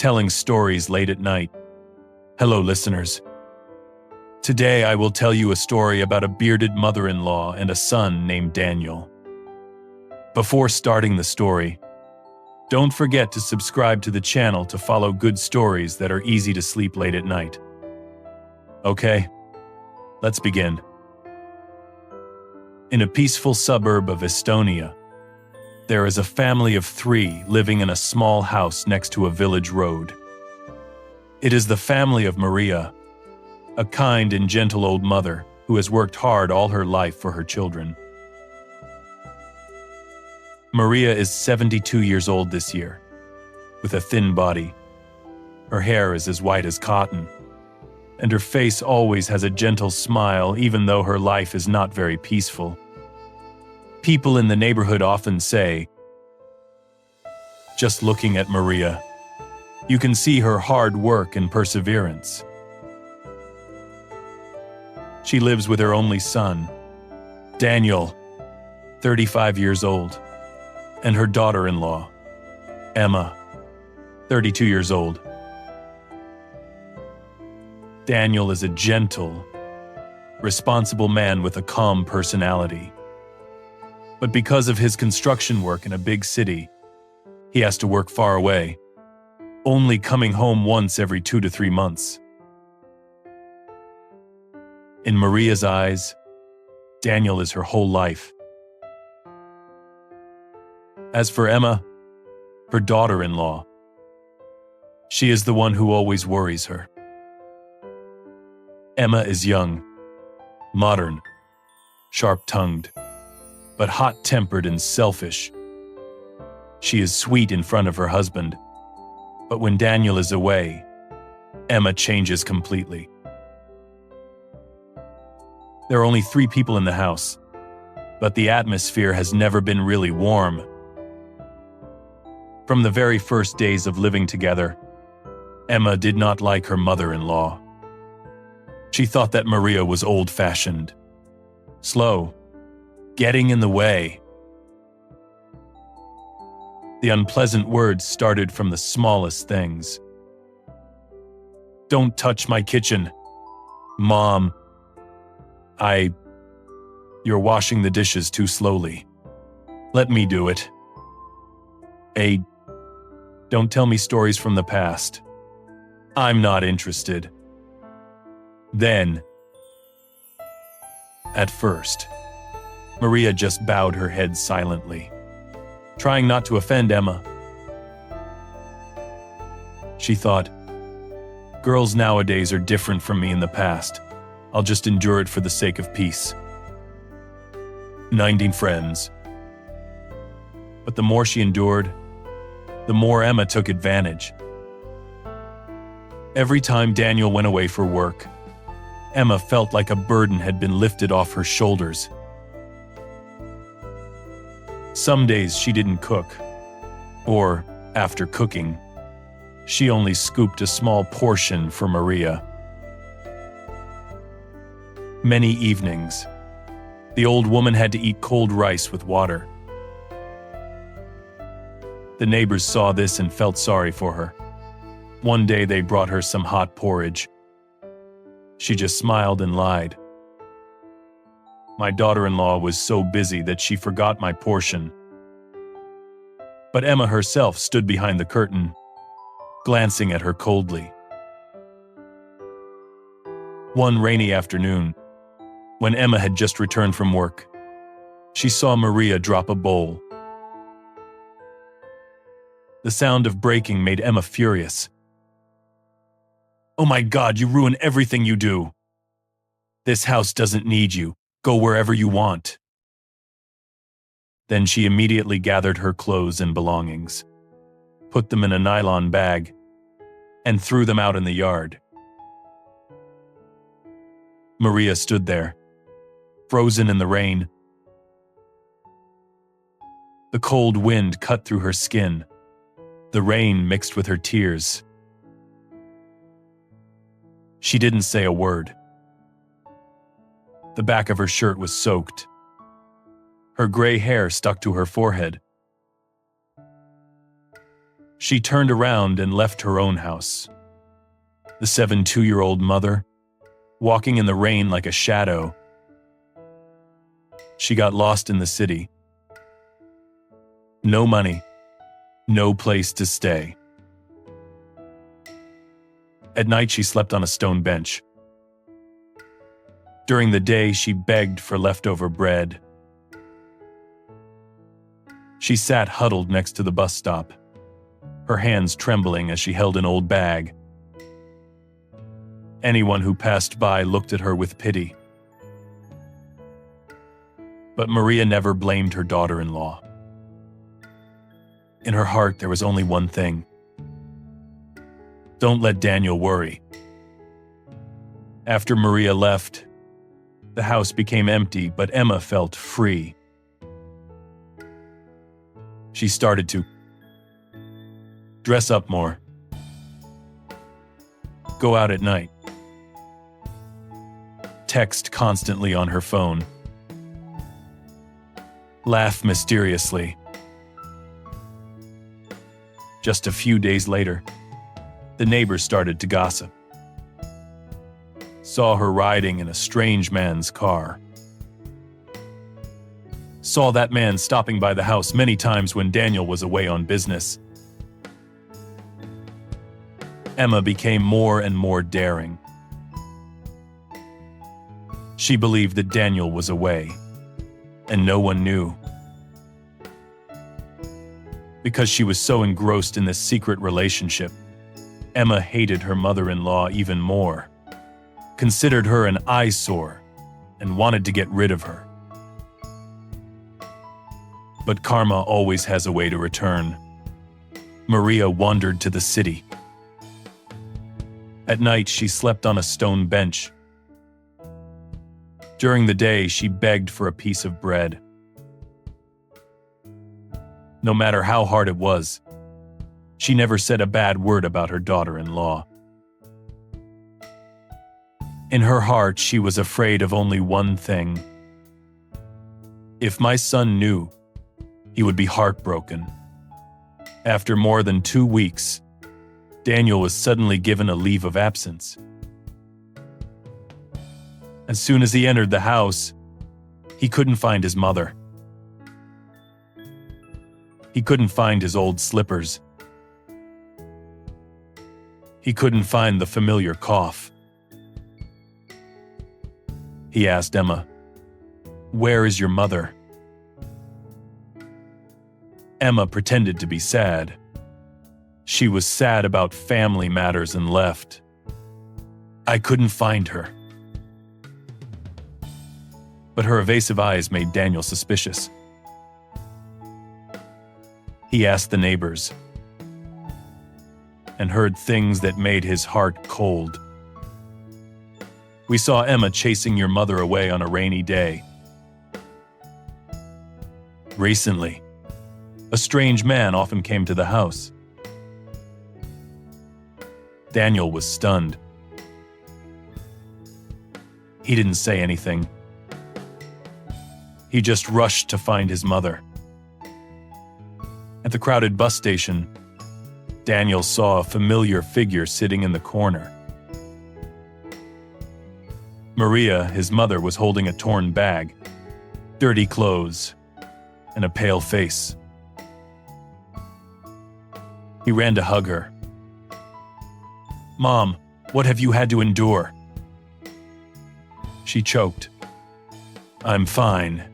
telling stories late at night. Hello, listeners. Today I will tell you a story about a bearded mother-in-law and a son named Daniel. Before starting the story, don't forget to subscribe to the channel to follow good stories that are easy to sleep late at night. Okay, let's begin. In a peaceful suburb of Estonia, there is a family of 3 living in a small house next to a village road. It is the family of Maria, a kind and gentle old mother who has worked hard all her life for her children. Maria is 72 years old this year, with a thin body. Her hair is as white as cotton, and her face always has a gentle smile even though her life is not very peaceful. People in the neighborhood often say, just looking at Maria, you can see her hard work and perseverance. She lives with her only son, Daniel, 35 years old, and her daughter-in-law, Emma, 32 years old. Daniel is a gentle, responsible man with a calm personality. But because of his construction work in a big city, he has to work far away, only coming home once every 2 to 3 months. In Maria's eyes, Daniel is her whole life. As for Emma, her daughter-in-law, she is the one who always worries her. Emma is young, modern, sharp-tongued, but hot-tempered and selfish. She is sweet in front of her husband, but when Daniel is away, Emma changes completely. There are only 3 people in the house, but the atmosphere has never been really warm. From the very first days of living together, Emma did not like her mother-in-law. She thought that Maria was old-fashioned, slow, getting in the way. The unpleasant words started from the smallest things. Don't touch my kitchen. Mom, you're washing the dishes too slowly. Let me do it. Don't tell me stories from the past. I'm not interested. Then, at first, Maria just bowed her head silently, trying not to offend Emma. She thought, girls nowadays are different from me in the past. I'll just endure it for the sake of peace. 19 friends. But the more she endured, the more Emma took advantage. Every time Daniel went away for work, Emma felt like a burden had been lifted off her shoulders. Some days she didn't cook, or, after cooking, she only scooped a small portion for Maria. Many evenings, the old woman had to eat cold rice with water. The neighbors saw this and felt sorry for her. One day they brought her some hot porridge. She just smiled and lied. My daughter-in-law was so busy that she forgot my portion. But Emma herself stood behind the curtain, glancing at her coldly. One rainy afternoon, when Emma had just returned from work, she saw Maria drop a bowl. The sound of breaking made Emma furious. Oh my God, you ruin everything you do. This house doesn't need you. Go wherever you want. Then she immediately gathered her clothes and belongings, put them in a nylon bag, and threw them out in the yard. Maria stood there, frozen in the rain. The cold wind cut through her skin. The rain mixed with her tears. She didn't say a word. The back of her shirt was soaked. Her gray hair stuck to her forehead. She turned around and left her own house. The 72-year-old mother, walking in the rain like a shadow. She got lost in the city. No money, no place to stay. At night, she slept on a stone bench. During the day, she begged for leftover bread. She sat huddled next to the bus stop, her hands trembling as she held an old bag. Anyone who passed by looked at her with pity. But Maria never blamed her daughter-in-law. In her heart, there was only one thing. Don't let Daniel worry. After Maria left, the house became empty, but Emma felt free. She started to dress up more, go out at night, text constantly on her phone, laugh mysteriously. Just a few days later, the neighbors started to gossip. Saw her riding in a strange man's car. Saw that man stopping by the house many times when Daniel was away on business. Emma became more and more daring. She believed that Daniel was away, and no one knew. Because she was so engrossed in this secret relationship, Emma hated her mother-in-law even more, considered her an eyesore, and wanted to get rid of her. But karma always has a way to return. Maria wandered to the city. At night, she slept on a stone bench. During the day, she begged for a piece of bread. No matter how hard it was, she never said a bad word about her daughter-in-law. In her heart, she was afraid of only one thing. If my son knew, he would be heartbroken. After more than 2 weeks, Daniel was suddenly given a leave of absence. As soon as he entered the house, he couldn't find his mother. He couldn't find his old slippers. He couldn't find the familiar cough. He asked Emma, "Where is your mother?" Emma pretended to be sad. She was sad about family matters and left. "I couldn't find her." But her evasive eyes made Daniel suspicious. He asked the neighbors and heard things that made his heart cold. "We saw Emma chasing your mother away on a rainy day. Recently, a strange man often came to the house." Daniel was stunned. He didn't say anything. He just rushed to find his mother. At the crowded bus station, Daniel saw a familiar figure sitting in the corner. Maria, his mother, was holding a torn bag, dirty clothes, and a pale face. He ran to hug her. "Mom, what have you had to endure?" She choked. "I'm fine.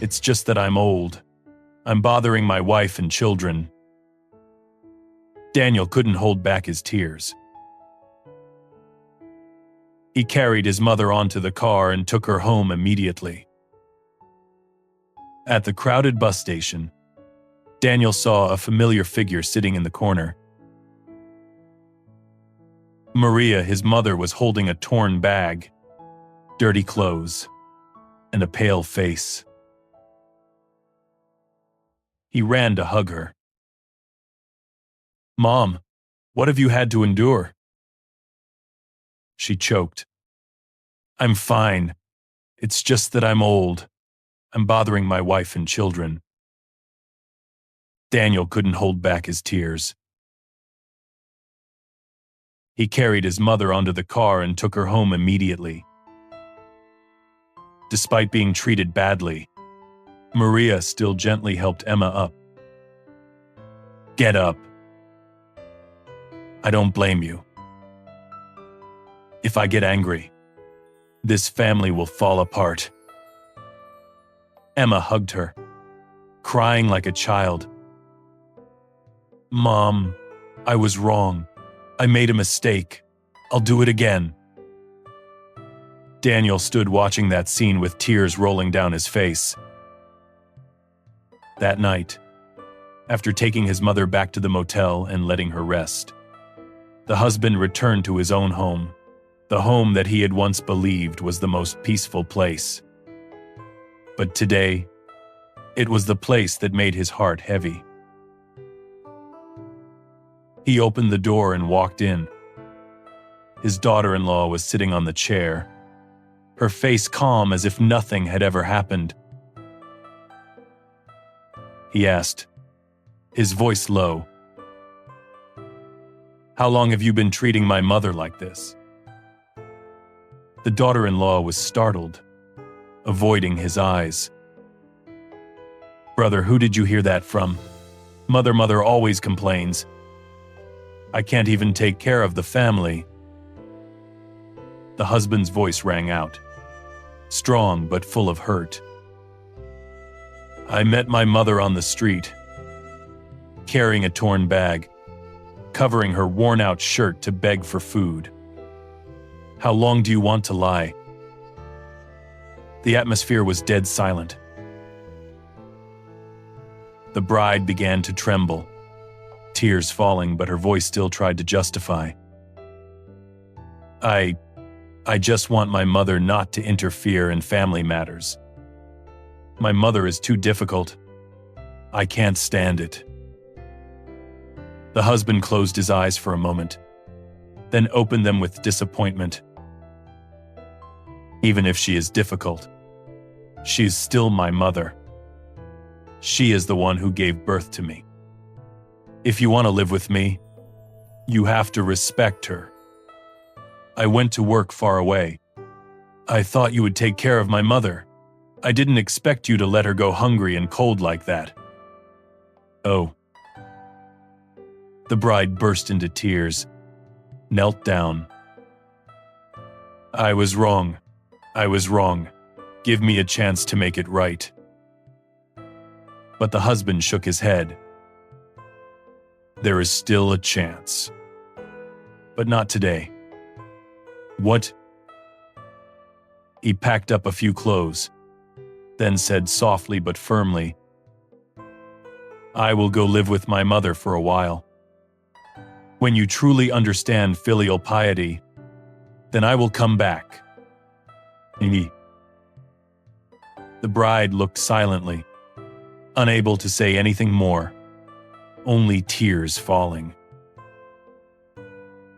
It's just that I'm old. I'm bothering my wife and children." Daniel couldn't hold back his tears. He carried his mother onto the car and took her home immediately. At the crowded bus station, Daniel saw a familiar figure sitting in the corner. Maria, his mother, was holding a torn bag, dirty clothes, and a pale face. He ran to hug her. "Mom, what have you had to endure?" She choked. "I'm fine. It's just that I'm old. I'm bothering my wife and children." Daniel couldn't hold back his tears. He carried his mother onto the car and took her home immediately. Despite being treated badly, Maria still gently helped Emma up. "Get up. I don't blame you. If I get angry, this family will fall apart." Emma hugged her, crying like a child. "Mom, I was wrong. I made a mistake. I'll do it again." Daniel stood watching that scene with tears rolling down his face. That night, after taking his mother back to the motel and letting her rest, the husband returned to his own home, the home that he had once believed was the most peaceful place. But today, it was the place that made his heart heavy. He opened the door and walked in. His daughter-in-law was sitting on the chair, her face calm as if nothing had ever happened. He asked, his voice low, "How long have you been treating my mother like this?" The daughter-in-law was startled, avoiding his eyes. "Brother, who did you hear that from? Mother always complains. I can't even take care of the family." The husband's voice rang out, strong but full of hurt. "I met my mother on the street, carrying a torn bag, covering her worn-out shirt to beg for food. How long do you want to lie?" The atmosphere was dead silent. The bride began to tremble, tears falling, but her voice still tried to justify. I just want my mother not to interfere in family matters. My mother is too difficult. I can't stand it." The husband closed his eyes for a moment, then opened them with disappointment. "Even if she is difficult, she's still my mother. She is the one who gave birth to me. If you want to live with me, you have to respect her. I went to work far away. I thought you would take care of my mother. I didn't expect you to let her go hungry and cold like that." "Oh." The bride burst into tears, knelt down. I was wrong. Give me a chance to make it right." But the husband shook his head. "There is still a chance. But not today." "What?" He packed up a few clothes, then said softly but firmly, "I will go live with my mother for a while. When you truly understand filial piety, then I will come back." The bride looked silently, unable to say anything more, only tears falling.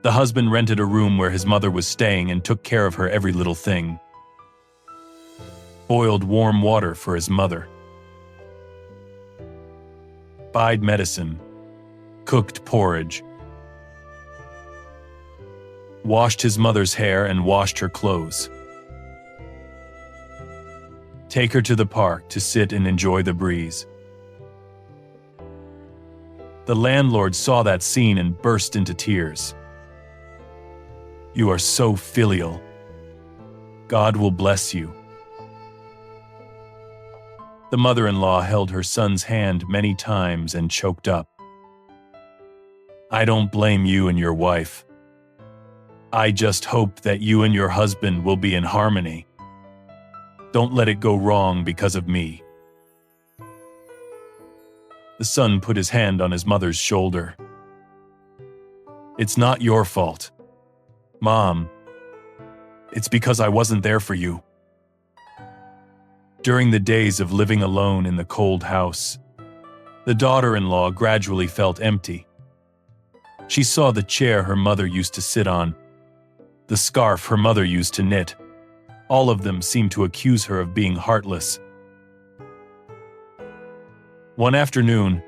The husband rented a room where his mother was staying and took care of her every little thing. Boiled warm water for his mother, buyed medicine, cooked porridge, washed his mother's hair and washed her clothes. Take her to the park to sit and enjoy the breeze. The landlord saw that scene and burst into tears. "You are so filial. God will bless you." The mother-in-law held her son's hand many times and choked up. "I don't blame you and your wife. I just hope that you and your husband will be in harmony. Don't let it go wrong because of me." The son put his hand on his mother's shoulder. "It's not your fault, Mom. It's because I wasn't there for you." During the days of living alone in the cold house, the daughter-in-law gradually felt empty. She saw the chair her mother used to sit on, the scarf her mother used to knit. All of them seemed to accuse her of being heartless. One afternoon,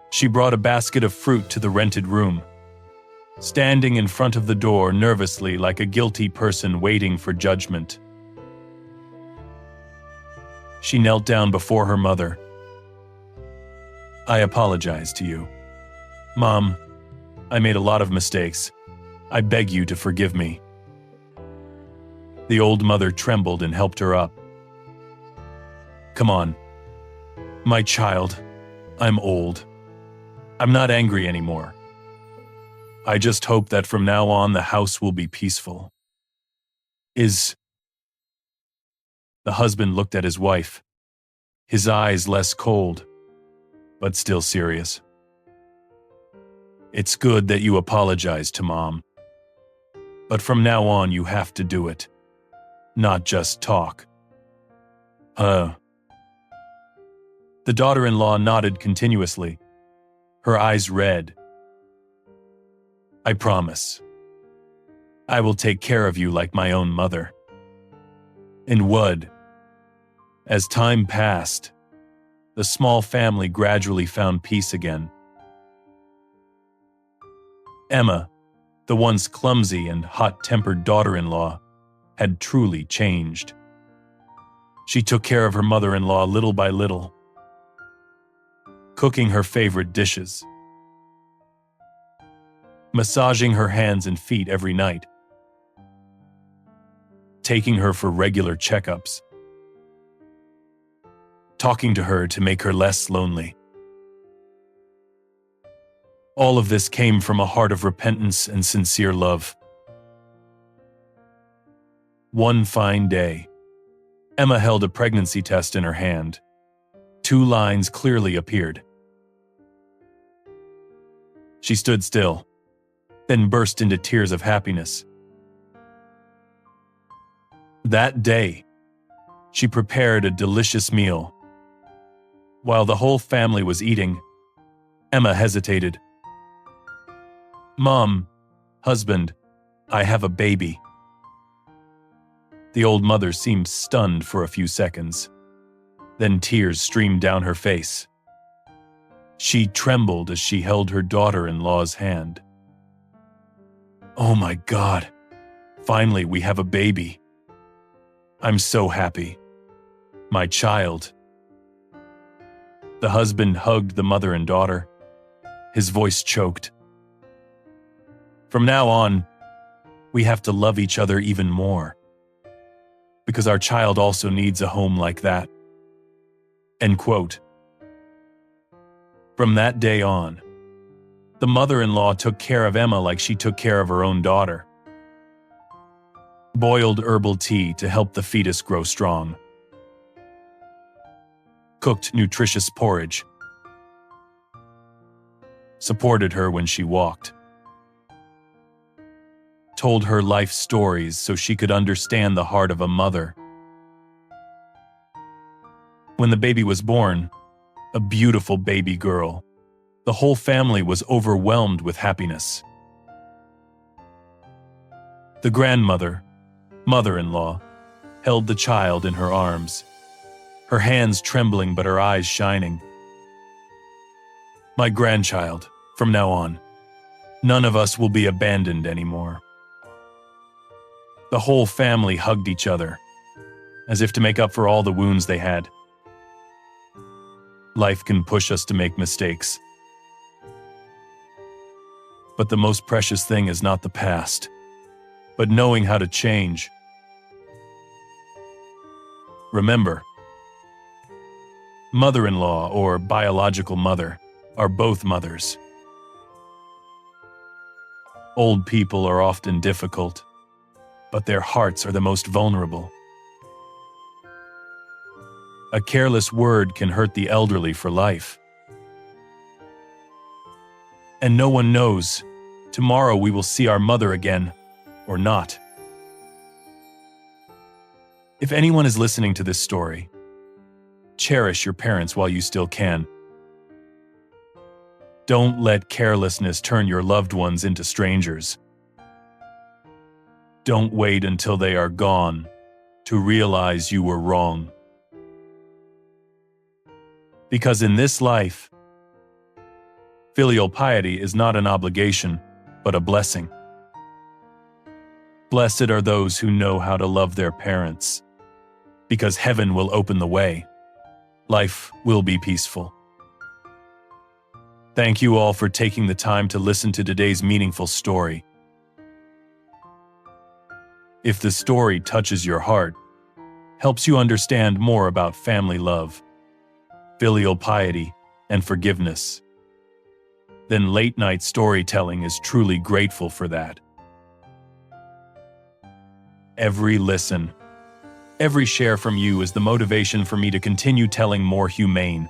she brought a basket of fruit to the rented room. standing in front of the door nervously like a guilty person waiting for judgment. She knelt down before her mother. "I apologize to you. Mom, I made a lot of mistakes. I beg you to forgive me." The old mother trembled and helped her up. "Come on. My child, I'm old. I'm not angry anymore. I just hope that from now on the house will be peaceful." The husband looked at his wife, his eyes less cold, but still serious. "It's good that you apologize to Mom. But from now on you have to do it, not just talk." The daughter-in-law nodded continuously, her eyes red. "I promise. I will take care of you like my own mother." And would. As time passed, the small family gradually found peace again. Emma, the once clumsy and hot-tempered daughter-in-law, had truly changed. She took care of her mother-in-law little by little, cooking her favorite dishes, massaging her hands and feet every night, taking her for regular checkups, talking to her to make her less lonely. All of this came from a heart of repentance and sincere love. One fine day, Emma held a pregnancy test in her hand. 2 lines clearly appeared. She stood still, then burst into tears of happiness. That day, she prepared a delicious meal. While the whole family was eating, Emma hesitated. "Mom, husband, I have a baby." The old mother seemed stunned for a few seconds. Then tears streamed down her face. She trembled as she held her daughter-in-law's hand. "Oh my God, finally we have a baby. I'm so happy. My child." The husband hugged the mother and daughter. His voice choked. "From now on, we have to love each other even more, because our child also needs a home like that." End quote. From that day on, the mother-in-law took care of Emma like she took care of her own daughter. Boiled herbal tea to help the fetus grow strong. Cooked nutritious porridge. Supported her when she walked. Told her life stories so she could understand the heart of a mother. When the baby was born, a beautiful baby girl, the whole family was overwhelmed with happiness. The grandmother, mother-in-law, held the child in her arms, her hands trembling but her eyes shining. "My grandchild, from now on, none of us will be abandoned anymore." The whole family hugged each other, as if to make up for all the wounds they had. Life can push us to make mistakes. But the most precious thing is not the past, but knowing how to change. Remember, mother-in-law or biological mother are both mothers. Old people are often difficult, but their hearts are the most vulnerable. A careless word can hurt the elderly for life. And no one knows, tomorrow we will see our mother again, or not. If anyone is listening to this story, cherish your parents while you still can. Don't let carelessness turn your loved ones into strangers. Don't wait until they are gone to realize you were wrong. Because in this life, filial piety is not an obligation, but a blessing. Blessed are those who know how to love their parents, because heaven will open the way. Life will be peaceful. Thank you all for taking the time to listen to today's meaningful story. If the story touches your heart, helps you understand more about family love, filial piety, and forgiveness, then late-night storytelling is truly grateful for that. Every listen, every share from you is the motivation for me to continue telling more humane,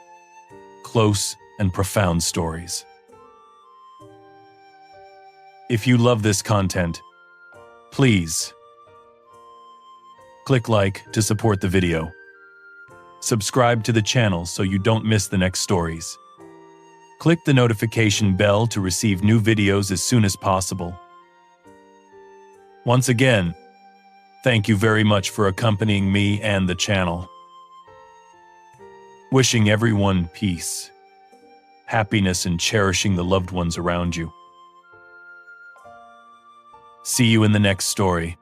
close, and profound stories. If you love this content, please click like to support the video. Subscribe to the channel so you don't miss the next stories. Click the notification bell to receive new videos as soon as possible. Once again, thank you very much for accompanying me and the channel. Wishing everyone peace, happiness, and cherishing the loved ones around you. See you in the next story.